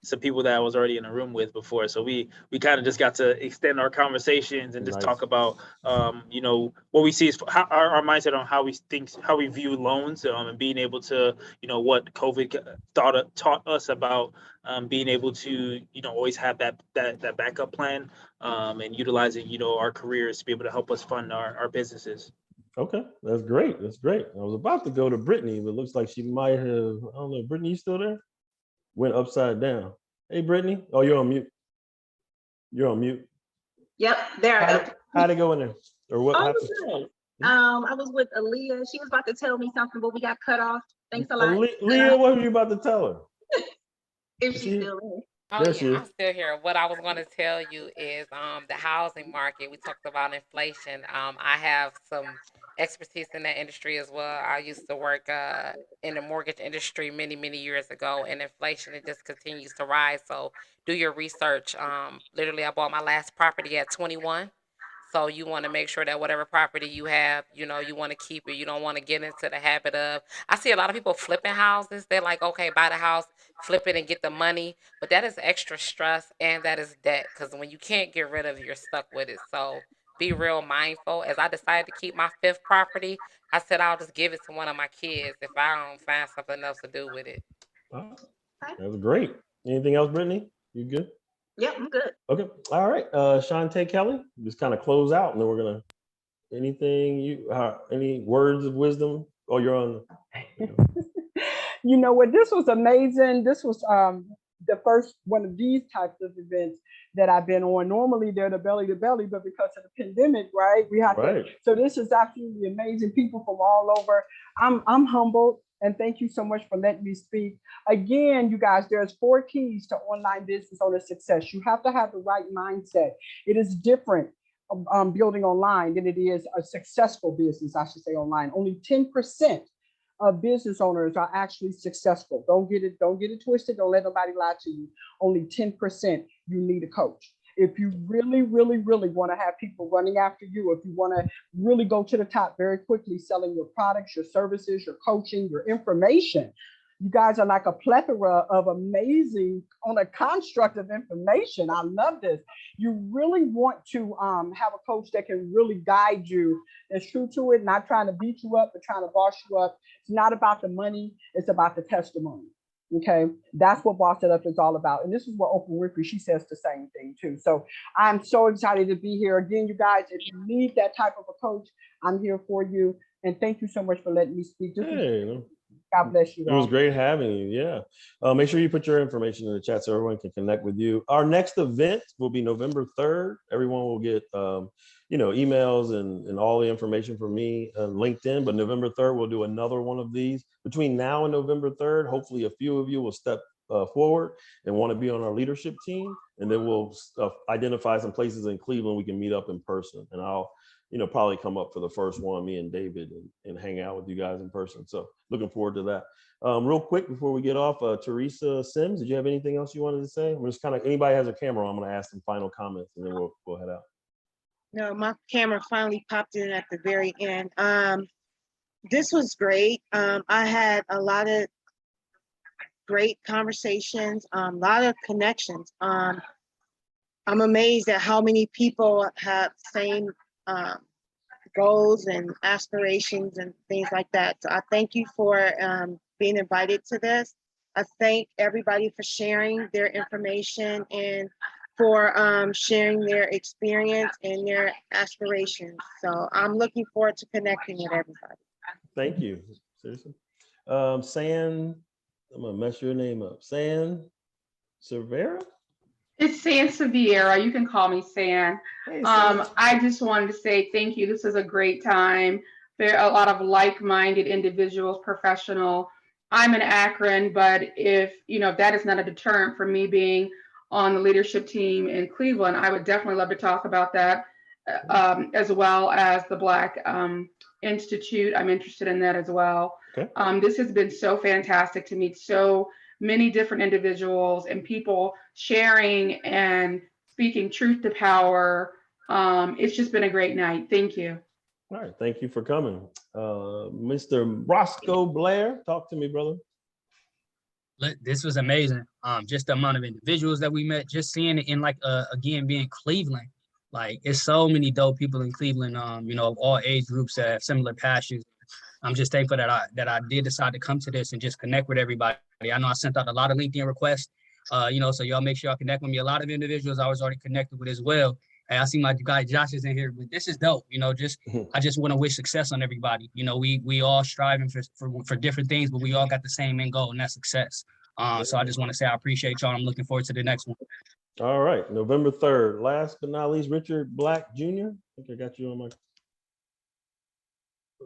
S20: some people that I was already in a room with before. So we kind of just got to extend our conversations and just talk about what we see is our mindset on how we view loans, and being able to what COVID taught us about being able to always have that backup plan, and utilizing our careers to be able to help us fund our businesses.
S1: Okay, that's great. I was about to go to Brittany, but it looks like she might have, I don't know, Brittany, you still there? Went upside down. Hey, Brittany. Oh, you're on mute.
S18: Yep, there.
S1: How'd it go in there? Or what happened?
S18: Good. I was with Aaliyah. She was about to tell me something, but we got cut off. Thanks a lot.
S1: Leah, what were you about to tell her?
S18: If she's still in.
S7: Oh
S1: There she
S7: yeah,
S1: is.
S7: I'm still here. What I was going to tell you is the housing market. We talked about inflation. I have some expertise in that industry as well. I used to work in the mortgage industry many years ago, and inflation it just continues to rise. So do your research. Literally, I bought my last property at 21. So you want to make sure that whatever property you have, you know, you want to keep it. You don't want to get into the habit of. I see a lot of people flipping houses. They're like, okay, buy the house, flip it, and get the money. But that is extra stress and that is debt because when you can't get rid of it, you're stuck with it. So be real mindful. As I decided to keep my fifth property, I said I'll just give it to one of my kids if I don't find something else to do with it.
S1: Wow, that was great. Anything else, Brittany? You good?
S18: Yep, I'm good.
S1: Okay. All right. Shantae Kelly, just kind of close out and then we're gonna any words of wisdom? Oh, you're on.
S17: You know what? This was amazing. This was the first one of these types of events that I've been on. Normally they're the belly to belly, but because of the pandemic, right? We have to. So this is absolutely amazing. People from all over. I'm humbled. And thank you so much for letting me speak. Again, you guys, there's 4 keys to online business owner success. You have to have the right mindset. It is different building online than it is a successful business, I should say online. Only 10% of business owners are actually successful. Don't get it twisted. Don't let nobody lie to you. Only 10% you need a coach. If you really want to have people running after you, if you want to really go to the top very quickly, selling your products, your services, your coaching, your information, you guys are like a plethora of amazing on a construct of information. I love this. You really want to have a coach that can really guide you, that's true to it, not trying to beat you up, but trying to boss you up. It's not about the money, it's about the testimony. Okay, that's what Boss It Up is all about. And this is what Oprah Winfrey, she says the same thing too. So I'm so excited to be here. Again, you guys, if you need that type of a coach, I'm here for you. And thank you so much for letting me speak. God bless you.
S1: It was great having you. Yeah. Make sure you put your information in the chat so everyone can connect with you. Our next event will be November 3rd. Everyone will get, emails and all the information from me on LinkedIn. But November 3rd, we'll do another one of these. Between now and November 3rd, hopefully a few of you will step forward and want to be on our leadership team. And then we'll identify some places in Cleveland we can meet up in person. And I'll probably come up for the first one, me and David, and hang out with you guys in person. So looking forward to that. Real quick before we get off, Teresa Sims, did you have anything else you wanted to say? I'm just anybody has a camera on, I'm going to ask some final comments and then we'll head out.
S21: No, my camera finally popped in at the very end. This was great. I had a lot of great conversations, a lot of connections. I'm amazed at how many people have same goals and aspirations and things like that. So I thank you for being invited to this. I thank everybody for sharing their information and for sharing their experience and their aspirations. So I'm looking forward to connecting with everybody.
S1: Thank you. Seriously. San, I'm gonna mess your name up. San Cervera?
S22: It's San Seviera. You can call me San.
S1: Hey, San.
S22: I just wanted to say thank you. This is a great time. There are a lot of like-minded individuals, professional. I'm in Akron, but if that is not a deterrent for me being on the leadership team in Cleveland, I would definitely love to talk about that, as well as the Black Institute. I'm interested in that as well.
S1: Okay.
S22: This has been so fantastic to meet so many different individuals and people sharing and speaking truth to power. It's just been a great night. Thank you.
S1: All right, thank you for coming. Mr. Roscoe Blair, talk to me, brother.
S4: This was amazing. Just the amount of individuals that we met, just seeing it in again, being Cleveland. Like it's so many dope people in Cleveland, of all age groups that have similar passions. I'm just thankful that I did decide to come to this and just connect with everybody. I know I sent out a lot of LinkedIn requests, so y'all make sure y'all connect with me. A lot of individuals I was already connected with as well. Hey, I see my guy Josh is in here, but this is dope. I just want to wish success on everybody. We all striving for different things, but we all got the same end goal, and that's success. So I just want to say I appreciate y'all. I'm looking forward to the next one.
S1: All right, November 3rd. Last but not least, Richard Black Jr. I think I got you on my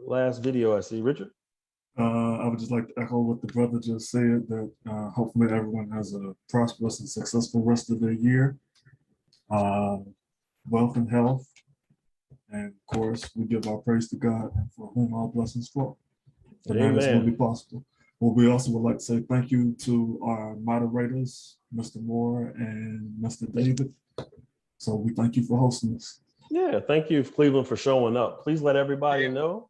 S1: last video. I see Richard.
S13: I would just like to echo what the brother just said, that hopefully everyone has a prosperous and successful rest of their year. Wealth and health. And of course, we give our praise to God and for whom all blessings flow. And that is what be possible. Well, we also would like to say thank you to our moderators, Mr. Moore and Mr. David. So we thank you for hosting us.
S1: Yeah, thank you, Cleveland, for showing up. Please let everybody know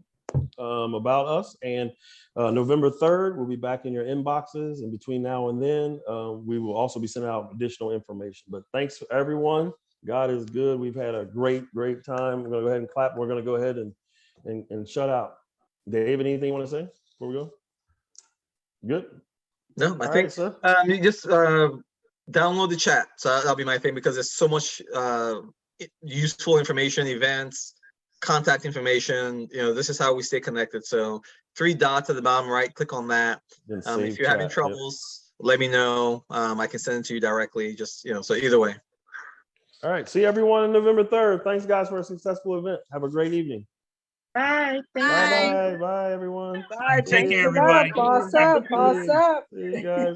S1: about us. And November 3rd, we'll be back in your inboxes. And between now and then, we will also be sending out additional information. But thanks to everyone. God is good. We've had a great time. We're going to go ahead and clap. We're going to go ahead and shut out. David, anything you want to say before we go? Good?
S2: No, I think you just download the chat. So that'll be my thing, because there's so much useful information, events, contact information. This is how we stay connected. So 3 dots at the bottom right, click on that. If you're having troubles, let me know. I can send it to you directly. Just, so either way.
S1: All right. See everyone on November 3rd. Thanks, guys, for a successful event. Have a great evening.
S21: Bye.
S1: Bye. Bye, everyone.
S20: Bye. Take care,
S17: Boss
S20: everybody.
S17: up, boss up.
S1: See you guys.